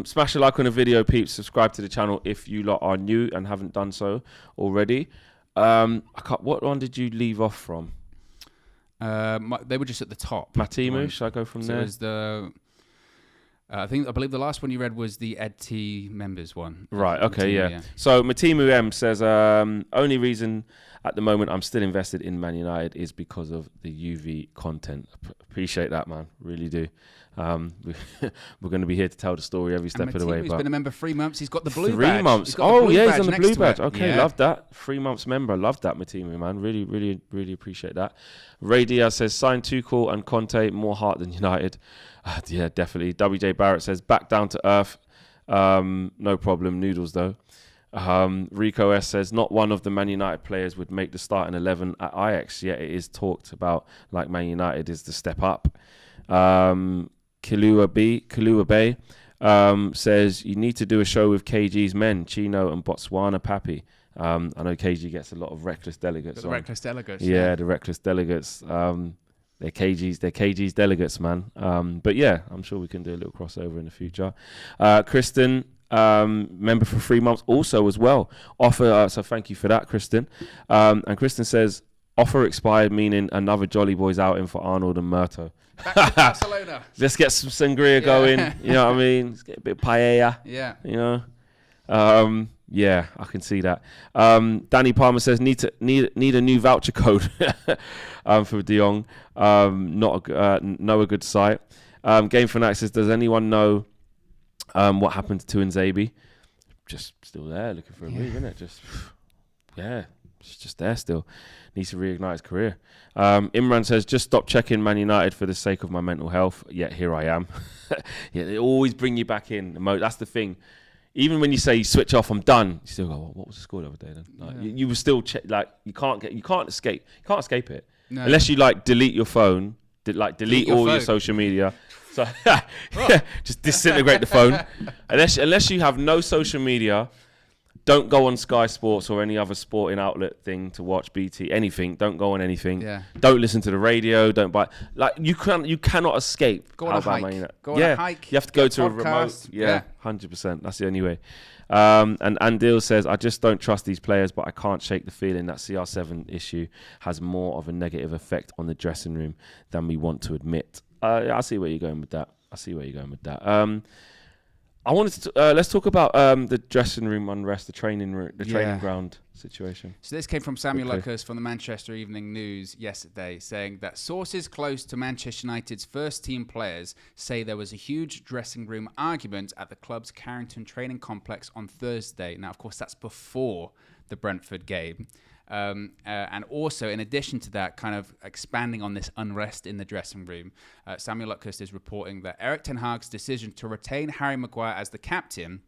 Smash a like on the video, peeps. Subscribe to the channel if you lot are new and haven't done so already. What one did you leave off from? They were just at the top. Matimu, should I go from there? It was the... I believe the last one you read was the Ed T members one. Right, okay, Matimu, yeah. So Matimu M says, only reason at the moment I'm still invested in Man United is because of the UV content. Appreciate that, man. Really do. We're going to be here to tell the story every step of the way. He's been a member 3 months. He's got the blue badge. 3 months. Oh, yeah, he's on the blue badge. Okay, love that. 3 months member. Love that, Matimu, man. Really, really, really appreciate that. Ray Diaz says, sign Tuchel and Conte, more heart than United. Yeah, definitely. WJ Barrett says, back down to earth. No problem. Noodles, though. Rico S says, not one of the Man United players would make the starting 11 at Ajax, yet it is talked about like Man United is the step up. Kalua Bay says, you need to do a show with KG's men, Chino and Botswana Pappy. I know KG gets a lot of reckless delegates. Reckless delegates. Yeah, the reckless delegates. They're KG's delegates, man. But yeah, I'm sure we can do a little crossover in the future. Kristen, member for 3 months also as well. Offer, so thank you for that, Kristen. And Kristen says, offer expired, meaning another Jolly Boys outing for Arnold and Murto. Back to Barcelona. Let's get some sangria going. You know what I mean? Let's get a bit of paella. Yeah. Yeah, I can see that. Danny Palmer says need a new voucher code for De Jong. Know a good site. Game Fanatic says, does anyone know what happened to Nzabi? Just still there, looking for a move, isn't it? It's just there still. Needs to reignite his career. Imran says, just stop checking Man United for the sake of my mental health. Yet here I am. Yeah, they always bring you back in. That's the thing. Even when you say switch off, I'm done. You still go, well, what was the score the other day then? Like, you will still check. Like you can't escape it unless you delete your phone, delete all your social media. So just disintegrate the phone. Unless you have no social media, don't go on Sky Sports or any other sporting outlet thing to watch BT, anything. Don't go on anything. Yeah. Don't listen to the radio. Don't buy. You cannot escape. Go on a hike. Go on a hike. You have to go to a remote. Yeah, 100%. That's the only way. And Andil says, I just don't trust these players, but I can't shake the feeling that CR7 issue has more of a negative effect on the dressing room than we want to admit. I see where you're going with that. I wanted to let's talk about the dressing room unrest, the training ground situation. So this came from Samuel Lucas from the Manchester Evening News yesterday, saying that sources close to Manchester United's first team players say there was a huge dressing room argument at the club's Carrington training complex on Thursday. Now, of course, that's before the Brentford game. And also, in addition to that, kind of expanding on this unrest in the dressing room, Samuel Lucas is reporting that Erik ten Hag's decision to retain Harry Maguire as the captain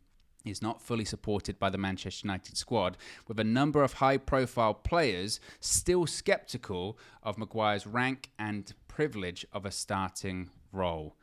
is not fully supported by the Manchester United squad, with a number of high-profile players still sceptical of Maguire's rank and privilege of a starting role.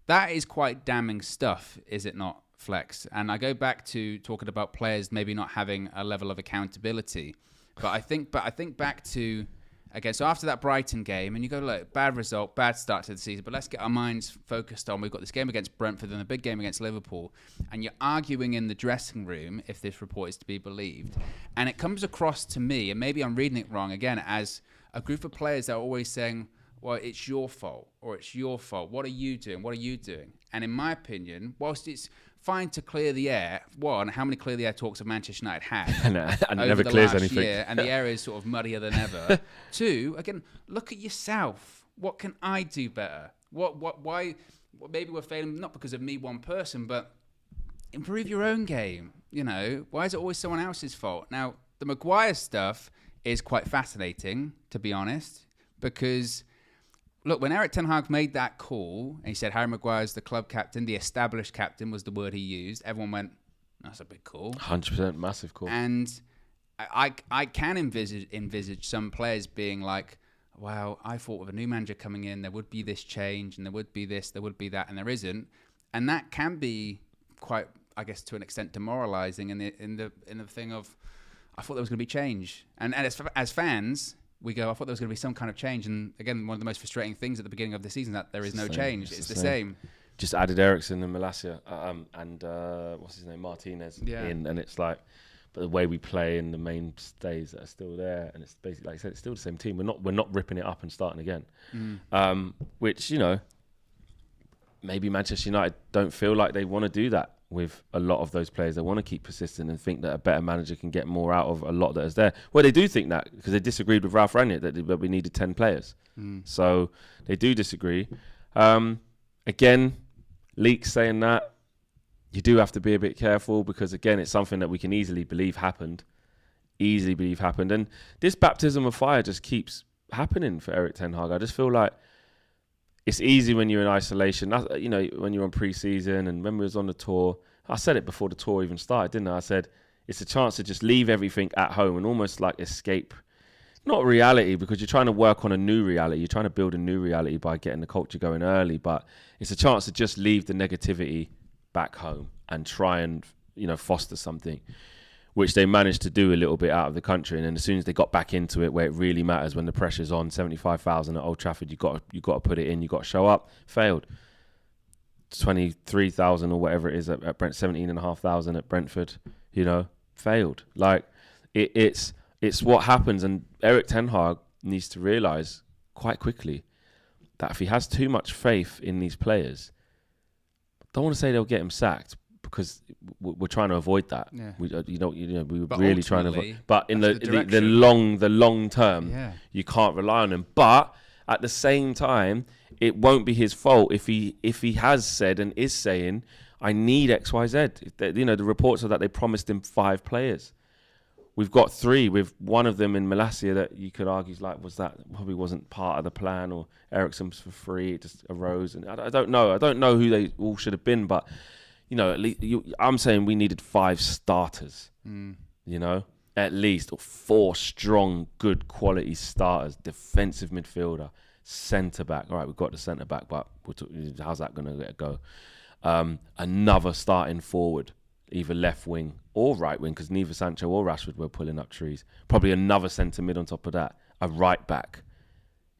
That is quite damning stuff, is it not, Flex? And I go back to talking about players maybe not having a level of accountability. But I think back to, again, so after that Brighton game, and you go, look, bad result, bad start to the season, but let's get our minds focused on, we've got this game against Brentford and a big game against Liverpool, and you're arguing in the dressing room, if this report is to be believed, and it comes across to me, and maybe I'm reading it wrong, again, as a group of players that are always saying, well, it's your fault, or it's your fault, what are you doing, And in my opinion, whilst it's fine to clear the air, one, how many clear the air talks have Manchester United had? and it never clears anything. Year, and the air is sort of muddier than ever. Two, again, look at yourself. What can I do better? Why? maybe we're failing not because of me, one person, but improve your own game. You know, why is it always someone else's fault? Now, the Maguire stuff is quite fascinating, to be honest, because look, when Erik ten Hag made that call and he said Harry Maguire's the club captain, the established captain was the word he used, everyone went, that's a big call. 100% massive call. And I can envisage some players being like, wow, I thought with a new manager coming in, there would be this change and there would be this, there would be that, and there isn't. And that can be quite, I guess, to an extent demoralizing in the thing of, I thought there was going to be change. And as fans, we go, I thought there was going to be some kind of change. And again, one of the most frustrating things at the beginning of the season that there is no change. It's the same. Just added Eriksen and Malacia and what's his name, Martinez in, and it's like, but the way we play and the mainstays that are still there, and it's basically, like I said, it's still the same team. We're not ripping it up and starting again. Which, you know, maybe Manchester United don't feel like they want to do that with a lot of those players. They want to keep persistent and think that a better manager can get more out of a lot that is there. Well, they do think that because they disagreed with Ralph Rangnick that we needed 10 players. So they do disagree. Again, leaks saying that. You do have to be a bit careful because, again, it's something that we can easily believe happened. And this baptism of fire just keeps happening for Erik ten Hag. I just feel like it's easy when you're in isolation. You know, when you're on pre-season and when we was on the tour, I said it before the tour even started, didn't I? I said it's a chance to just leave everything at home and almost like escape, not reality, because you're trying to work on a new reality. You're trying to build a new reality by getting the culture going early, but it's a chance to just leave the negativity back home and try and, you know, foster something, which they managed to do a little bit out of the country. And then as soon as they got back into it, where it really matters, when the pressure's on, 75,000 at Old Trafford, you got to put it in, you got to show up. Failed. 23,000 or whatever it is at Brent, 17,500 at Brentford. You know, failed. Like it's what happens, and Erik ten Hag needs to realise quite quickly that if he has too much faith in these players, I don't want to say they'll get him sacked, because we're trying to avoid that. Yeah. We were really trying to avoid. But in the long term, you can't rely on him. But at the same time, it won't be his fault if he has said and is saying, I need X, Y, Z. You know, the reports are that they promised him 5 players. We've got 3, with one of them in Malacia that you could argue probably wasn't part of the plan, or Eriksen's for free. It just arose, and I don't know. I don't know who they all should have been, but you know, at least I'm saying we needed 5 starters. You know, at least, or 4 strong, good quality starters. Defensive midfielder, centre back. All right, we've got the centre back, but how's that going to go? Another starting forward, either left wing or right wing, because neither Sancho or Rashford were pulling up trees. Probably another centre mid on top of that. A right back,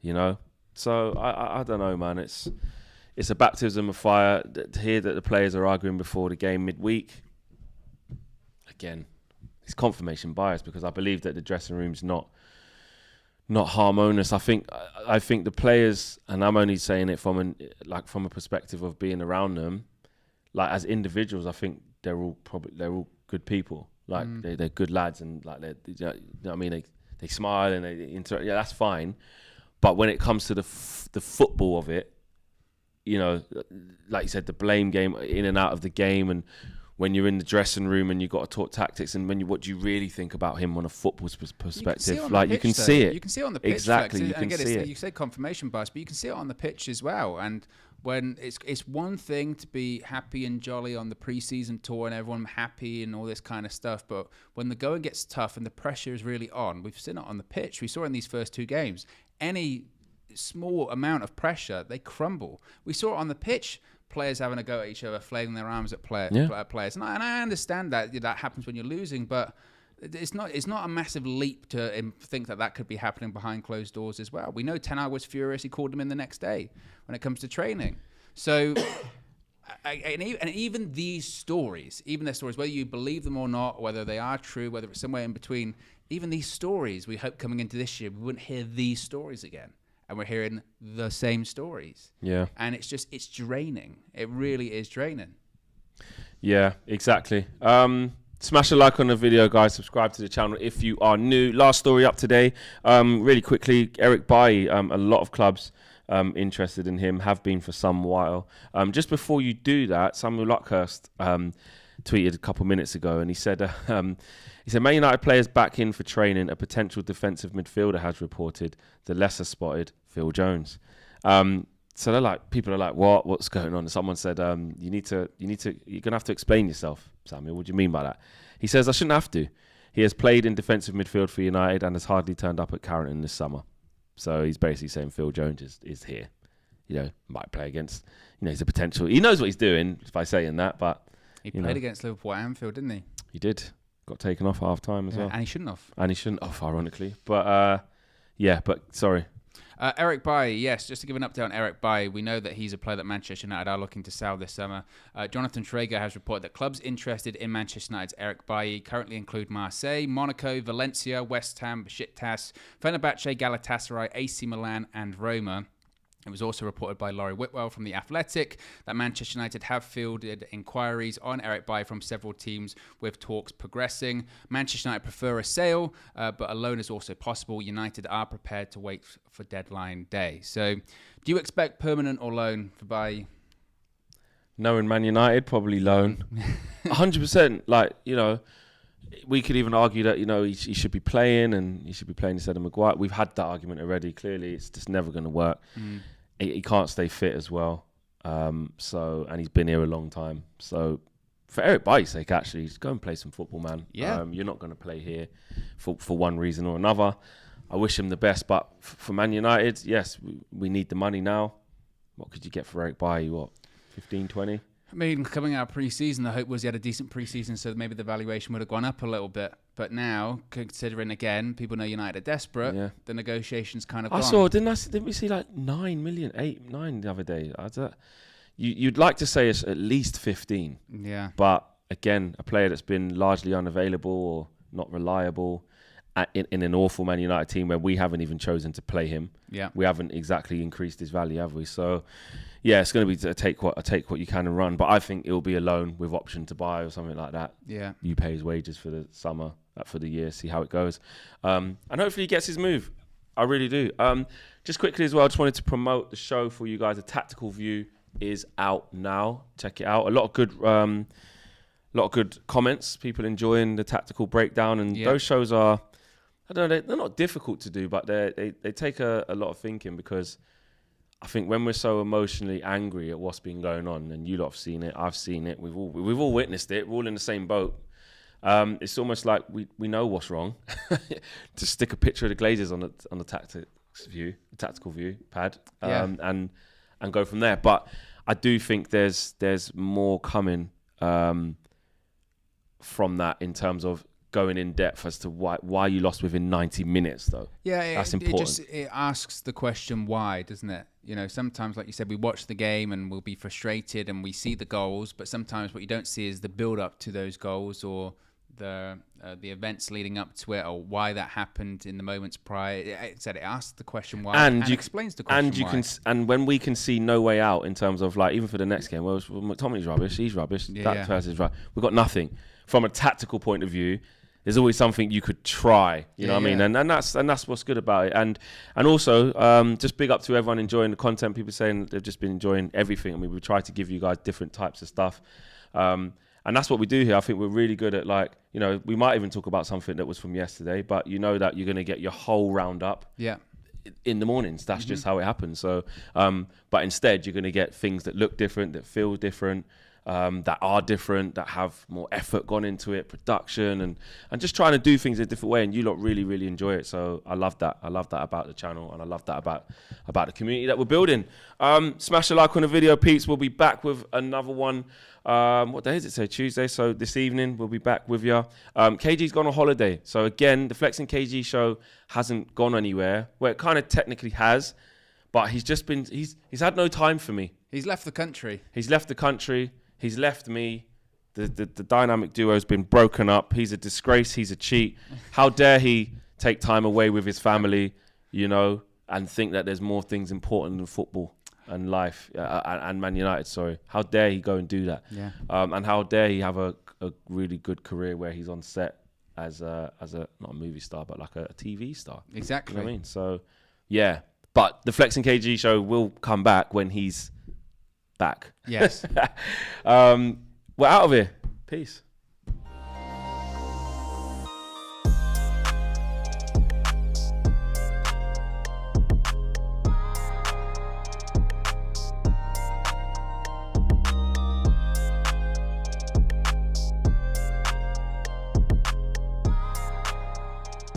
you know. So I don't know, man. It's a baptism of fire to hear that the players are arguing before the game midweek. Again, it's confirmation bias, because I believe that the dressing room's not harmonious. I think the players, and I'm only saying it from a perspective of being around them, like as individuals, I think they're all good people. Like they're good lads, and like you know what I mean, they smile and they interact. Yeah, that's fine. But when it comes to the football of it, you know, like you said, the blame game, in and out of the game, and when you're in the dressing room and you've got to talk tactics, and what do you really think about him on a football perspective? Like, you can see it. You can see it on the pitch. Exactly, you can see it. You say confirmation bias, but you can see it on the pitch as well. And when it's one thing to be happy and jolly on the pre-season tour and everyone happy and all this kind of stuff, but when the going gets tough and the pressure is really on, we've seen it on the pitch. We saw it in these first 2 games. Any small amount of pressure, they crumble. We saw it on the pitch, players having a go at each other, flailing their arms at players. And I understand that happens when you're losing, but it's not a massive leap to think that could be happening behind closed doors as well. We know Ten Hag was furious. He called them in the next day when it comes to training. So, and even these stories, whether you believe them or not, whether they are true, whether it's somewhere in between, even these stories, we hope coming into this year, we wouldn't hear these stories again. And we're hearing the same stories. Yeah. And it's draining. It really is draining. Yeah, exactly. Smash a like on the video, guys. Subscribe to the channel if you are new. Last story up today. Really quickly, Eric Bailly, a lot of clubs interested in him, have been for some while. Just before you do that, Samuel Luckhurst tweeted a couple minutes ago, and he said, Man United players back in for training. A potential defensive midfielder has reported, the lesser spotted Phil Jones. So they're like, people are like, what's going on? And someone said, you're gonna have to explain yourself, Samuel. What do you mean by that? He says, I shouldn't have to. He has played in defensive midfield for United and has hardly turned up at Carrington this summer. So he's basically saying Phil Jones is here. Might play against, he's a potential. He knows what he's doing by saying that, but he played against Liverpool at Anfield, didn't he? He did. Got taken off half time as well. And he shouldn't have. Ironically. But sorry. Eric Bailly, yes, just to give an update on Eric Bailly, we know that he's a player that Manchester United are looking to sell this summer. Jonathan Traeger has reported that clubs interested in Manchester United's Eric Bailly currently include Marseille, Monaco, Valencia, West Ham, Besiktas, Fenerbahce, Galatasaray, AC Milan and Roma. It was also reported by Laurie Whitwell from The Athletic that Manchester United have fielded inquiries on Eric Bailly from several teams, with talks progressing. Manchester United prefer a sale, but a loan is also possible. United are prepared to wait for deadline day. So, do you expect permanent or loan for Bailly? Knowing Man United, probably loan. 100%. We could even argue that, he should be playing and he should be playing instead of Maguire. We've had that argument already. Clearly, it's just never going to work. He can't stay fit as well. And he's been here a long time. So for Eric Bailly's sake, actually, just go and play some football, man. Yeah. You're not going to play here for one reason or another. I wish him the best. But for Man United, yes, we need the money now. What could you get for Eric Bailly? 15, 20? I mean, coming out of pre-season, the hope was he had a decent pre-season, so maybe the valuation would have gone up a little bit. But now, considering again, people know United are desperate, the negotiations kind of gone. Didn't we see like 9 million, 8, 9 the other day? You'd like to say it's at least 15. Yeah. But again, a player that's been largely unavailable or not reliable in an awful Man United team where we haven't even chosen to play him. Yeah. We haven't exactly increased his value, have we? So, yeah, it's going to be a take what you can and run. But I think it will be a loan with option to buy or something like that. Yeah. You pay his wages for the summer, for the year, see how it goes. And hopefully he gets his move. I really do. Just quickly as well, I just wanted to promote the show for you guys. The Tactical View is out now. Check it out. A lot of good comments. People enjoying the tactical breakdown. And those shows are, I don't know, they're not difficult to do, but they take a lot of thinking, because I think when we're so emotionally angry at what's been going on, and you lot have seen it, I've seen it, we've all witnessed it, we're all in the same boat. It's almost like we know what's wrong. To stick a picture of the Glazers on the tactical view pad, and go from there. But I do think there's more coming from that in terms of going in depth as to why you lost within 90 minutes, though. Yeah, that's important. It asks the question why, doesn't it? Sometimes, like you said, we watch the game and we'll be frustrated and we see the goals, but sometimes what you don't see is the build up to those goals, or the events leading up to it, or why that happened in the moments prior. It asks the question why and explains the question why. And when we can see no way out in terms of, like, even for the next game, well, McTominay's rubbish, he's rubbish, that person's right. We've got nothing. From a tactical point of view, there's always something you could try, you know what I mean? And that's what's good about it. And also, just big up to everyone enjoying the content. People saying they've just been enjoying everything. I mean, we try to give you guys different types of stuff. And that's what we do here. I think we're really good at, like, we might even talk about something that was from yesterday, but that you're going to get your whole roundup in the mornings. That's just how it happens. So, but instead, you're going to get things that look different, that feel different, that are different, that have more effort gone into it, production, and just trying to do things a different way. And you lot really, really enjoy it. So I love that. I love that about the channel, and I love that about the community that we're building. Smash a like on the video, peeps. We'll be back with another one. What day is it? So Tuesday. So this evening we'll be back with you. KG's gone on holiday. So again, the Flexing KG show hasn't gone anywhere. Well, it kind of technically has, but he's had no time for me. He's left the country. He's left me. The dynamic duo's been broken up. He's a disgrace. He's a cheat. How dare he take time away with his family, and think that there's more things important than football and life and Man United. Sorry. How dare he go and do that? Yeah. And how dare he have a really good career where he's on set as a not a movie star, but like a TV star. Exactly. You know what I mean? So, yeah. But the Flex and KG show will come back when he's back. Yes. We're out of here. Peace.